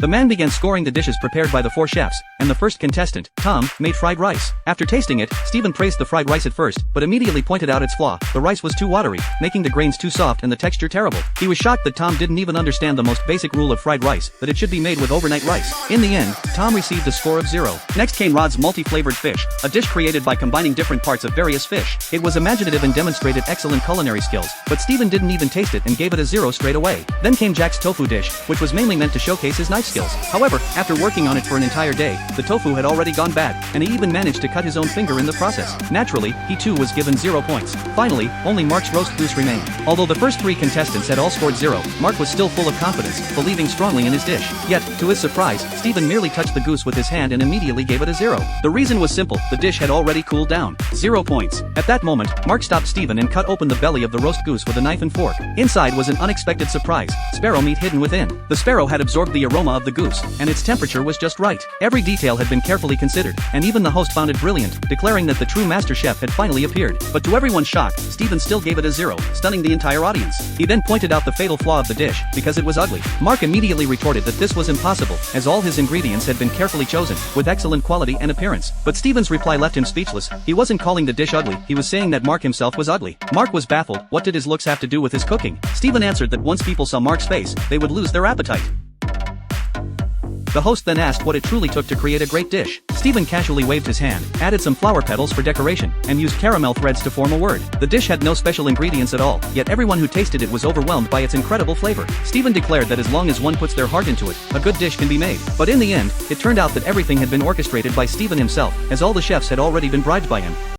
The man began scoring the dishes prepared by the 4 chefs, and the first contestant, Tom, made fried rice. After tasting it, Stephen praised the fried rice at first, but immediately pointed out its flaw: the rice was too watery, making the grains too soft and the texture terrible. He was shocked that Tom didn't even understand the most basic rule of fried rice, that it should be made with overnight rice. In the end, Tom received a score of 0. Next came Rod's multi-flavored fish, a dish created by combining different parts of various fish. It was imaginative and demonstrated excellent culinary skills, but Stephen didn't even taste it and gave it a 0 straight away. Then came Jack's tofu dish, which was mainly meant to showcase his knife skills. However, after working on it for an entire day, the tofu had already gone bad, and he even managed to cut his own finger in the process. Naturally, he too was given 0 points. Finally, only Mark's roast goose remained. Although the first 3 contestants had all scored 0, Mark was still full of confidence, believing strongly in his dish. Yet, to his surprise, Stephen merely touched the goose with his hand and immediately gave it a 0. The reason was simple: the dish had already cooled down. 0 points. At that moment, Mark stopped Stephen and cut open the belly of the roast goose with a knife and fork. Inside was an unexpected surprise: sparrow meat hidden within. The sparrow had absorbed the aroma of the goose, and its temperature was just right. Every detail had been carefully considered, and even the host found it brilliant, declaring that the true master chef had finally appeared. But to everyone's shock, Stephen still gave it a 0, stunning the entire audience. He then pointed out the fatal flaw of the dish: because it was ugly. Mark immediately retorted that this was impossible, as all his ingredients had been carefully chosen, with excellent quality and appearance. But Stephen's reply left him speechless. He wasn't calling the dish ugly, he was saying that Mark himself was ugly. Mark was baffled. What did his looks have to do with his cooking? Stephen answered that once people saw Mark's face, they would lose their appetite. The host then asked what it truly took to create a great dish. Stephen casually waved his hand, added some flower petals for decoration, and used caramel threads to form a word. The dish had no special ingredients at all, yet everyone who tasted it was overwhelmed by its incredible flavor. Stephen declared that as long as one puts their heart into it, a good dish can be made. But in the end, it turned out that everything had been orchestrated by Stephen himself, as all the chefs had already been bribed by him.